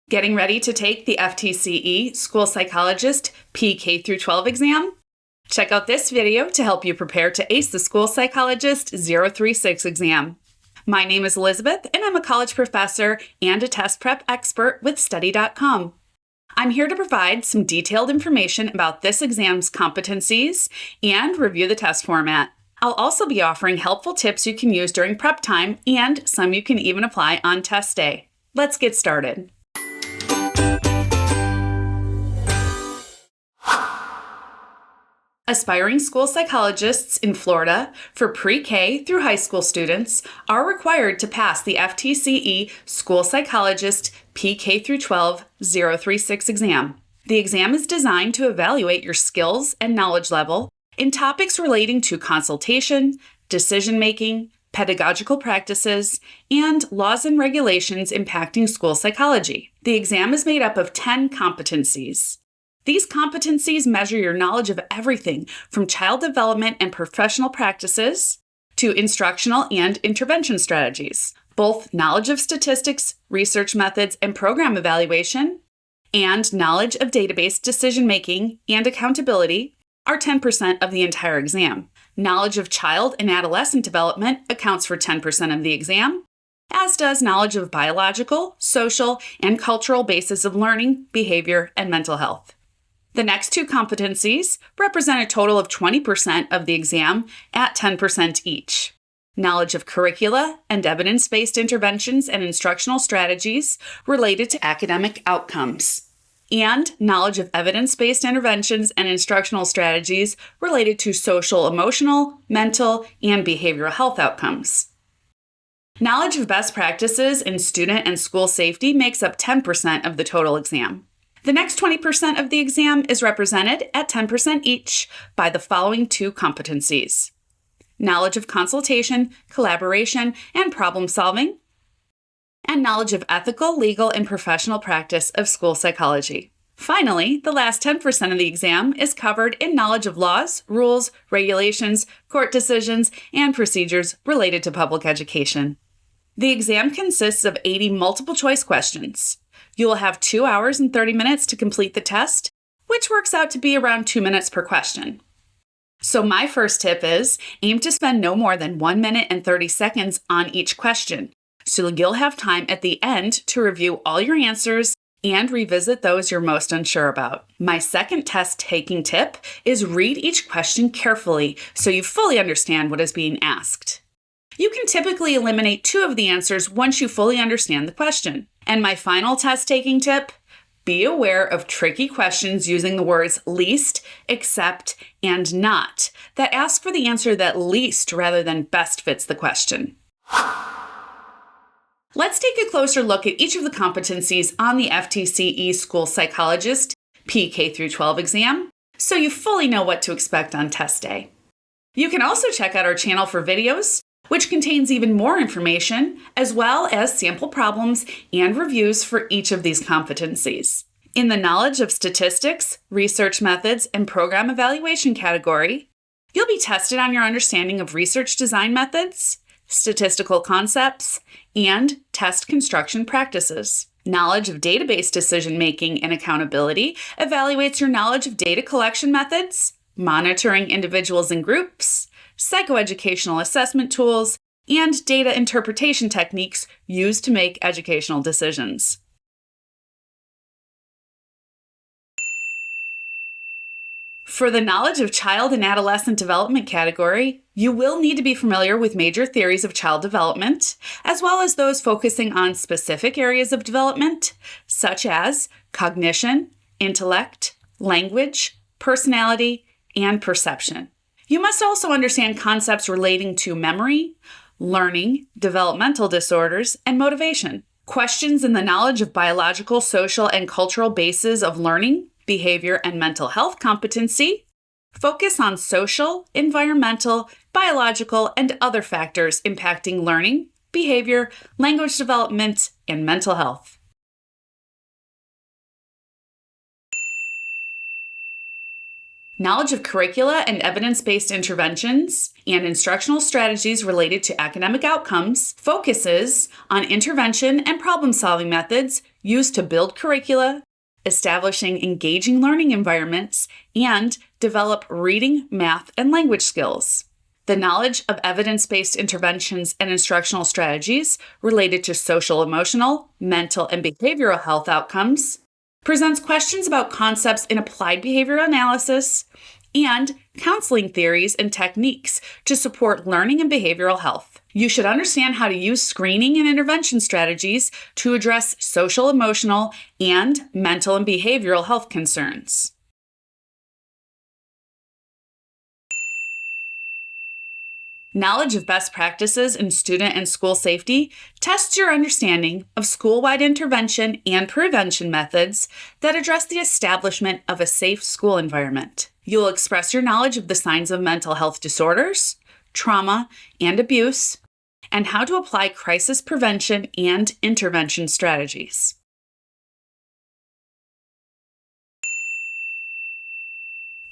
Getting ready to take the FTCE School Psychologist PK-12 exam? Check out this video to help you prepare to ace the School Psychologist 036 exam. My name is Elizabeth, and I'm a college professor and a test prep expert with Study.com. I'm here to provide some detailed information about this exam's competencies and review the test format. I'll also be offering helpful tips you can use during prep time and some you can even apply on test day. Let's get started. Aspiring school psychologists in Florida for pre-K through high school students are required to pass the FTCE School Psychologist PK-12 036 exam. The exam is designed to evaluate your skills and knowledge level in topics relating to consultation, decision-making, pedagogical practices, and laws and regulations impacting school psychology. The exam is made up of 10 competencies. These competencies measure your knowledge of everything from child development and professional practices to instructional and intervention strategies. Both knowledge of statistics, research methods, and program evaluation, and knowledge of database decision-making and accountability are 10% of the entire exam. Knowledge of child and adolescent development accounts for 10% of the exam, as does knowledge of biological, social, and cultural bases of learning, behavior, and mental health. The next two competencies represent a total of 20% of the exam at 10% each. Knowledge of curricula and evidence-based interventions and instructional strategies related to academic outcomes, and knowledge of evidence-based interventions and instructional strategies related to social, emotional, mental, and behavioral health outcomes. Knowledge of best practices in student and school safety makes up 10% of the total exam. The next 20% of the exam is represented at 10% each by the following two competencies: knowledge of consultation, collaboration, and problem solving, and knowledge of ethical, legal, and professional practice of school psychology. Finally, the last 10% of the exam is covered in knowledge of laws, rules, regulations, court decisions, and procedures related to public education. The exam consists of 80 multiple-choice questions. You will have 2 hours and 30 minutes to complete the test, which works out to be around 2 minutes per question. So my first tip is aim to spend no more than 1 minute and 30 seconds on each question, so you'll have time at the end to review all your answers and revisit those you're most unsure about. My second test-taking tip is read each question carefully so you fully understand what is being asked. You can typically eliminate 2 of the answers once you fully understand the question. And my final test-taking tip, be aware of tricky questions using the words least, except, and not that ask for the answer that least rather than best fits the question. Let's take a closer look at each of the competencies on the FTCE School Psychologist PK-12 exam so you fully know what to expect on test day. You can also check out our channel for videos, which contains even more information, as well as sample problems and reviews for each of these competencies. In the knowledge of statistics, research methods, and program evaluation category, you'll be tested on your understanding of research design methods, statistical concepts, and test construction practices. Knowledge of database decision-making and accountability evaluates your knowledge of data collection methods, monitoring individuals and groups, psychoeducational assessment tools, and data interpretation techniques used to make educational decisions. For the knowledge of child and adolescent development category, you will need to be familiar with major theories of child development, as well as those focusing on specific areas of development, such as cognition, intellect, language, personality, and perception. You must also understand concepts relating to memory, learning, developmental disorders, and motivation. Questions in the knowledge of biological, social, and cultural bases of learning, behavior, and mental health competency focus on social, environmental, biological, and other factors impacting learning, behavior, language development, and mental health. knowledge of curricula and evidence-based interventions, and instructional strategies related to academic outcomes focuses on intervention and problem-solving methods used to build curricula, establishing engaging learning environments, and develop reading, math, and language skills. The knowledge of evidence-based interventions and instructional strategies related to social, emotional, mental, and behavioral health outcomes presents questions about concepts in applied behavioral analysis and counseling theories and techniques to support learning and behavioral health. You should understand how to use screening and intervention strategies to address social, emotional, and mental and behavioral health concerns. Knowledge of best practices in student and school safety tests your understanding of school-wide intervention and prevention methods that address the establishment of a safe school environment. You'll express your knowledge of the signs of mental health disorders, trauma, and abuse, and how to apply crisis prevention and intervention strategies.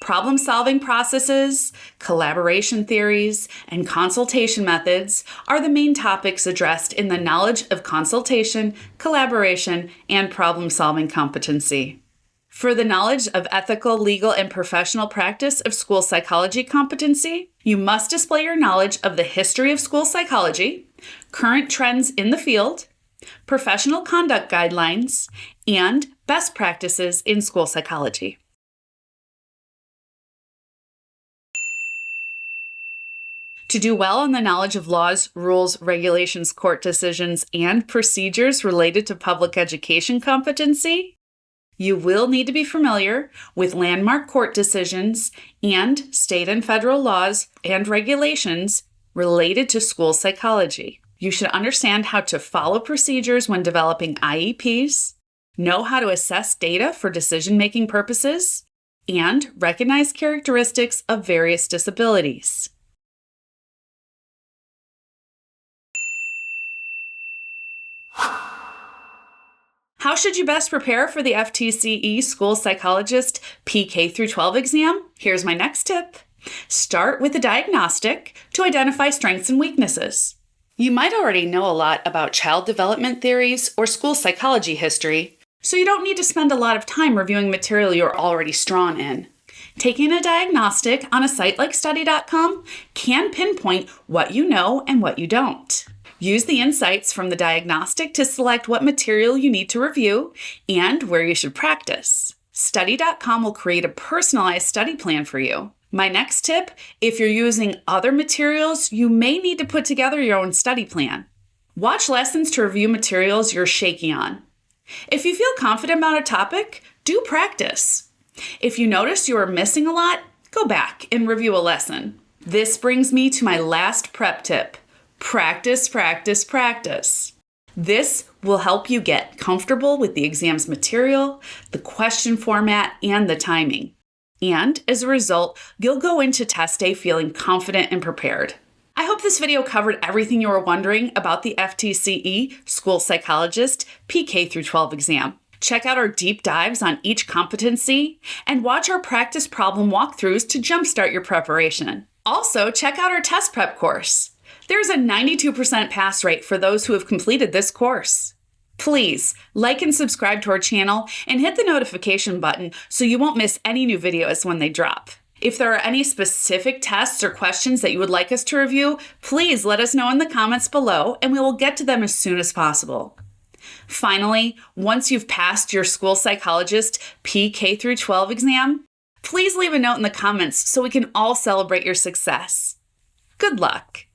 Problem-solving processes, collaboration theories, and consultation methods are the main topics addressed in the knowledge of consultation, collaboration, and problem-solving competency. For the knowledge of ethical, legal, and professional practice of school psychology competency, you must display your knowledge of the history of school psychology, current trends in the field, professional conduct guidelines, and best practices in school psychology. To do well in the knowledge of laws, rules, regulations, court decisions, and procedures related to public education competency, you will need to be familiar with landmark court decisions and state and federal laws and regulations related to school psychology. You should understand how to follow procedures when developing IEPs, know how to assess data for decision-making purposes, and recognize characteristics of various disabilities. How should you best prepare for the FTCE School Psychologist PK-12 exam? Here's my next tip. Start with a diagnostic to identify strengths and weaknesses. You might already know a lot about child development theories or school psychology history, so you don't need to spend a lot of time reviewing material you're already strong in. Taking a diagnostic on a site like study.com can pinpoint what you know and what you don't. Use the insights from the diagnostic to select what material you need to review and where you should practice. Study.com will create a personalized study plan for you. My next tip, if you're using other materials, you may need to put together your own study plan. Watch lessons to review materials you're shaky on. If you feel confident about a topic, do practice. If you notice you are missing a lot, go back and review a lesson. This brings me to my last prep tip. Practice, practice, practice. This will help you get comfortable with the exam's material, the question format, and the timing. And as a result, you'll go into test day feeling confident and prepared. I hope this video covered everything you were wondering about the FTCE School Psychologist PK-12 exam. Check out our deep dives on each competency and watch our practice problem walkthroughs to jumpstart your preparation. Also, check out our test prep course. There's a 92% pass rate for those who have completed this course. Please like and subscribe to our channel and hit the notification button so you won't miss any new videos when they drop. If there are any specific tests or questions that you would like us to review, please let us know in the comments below and we will get to them as soon as possible. Finally, once you've passed your School Psychologist PK-12 exam, please leave a note in the comments so we can all celebrate your success. Good luck!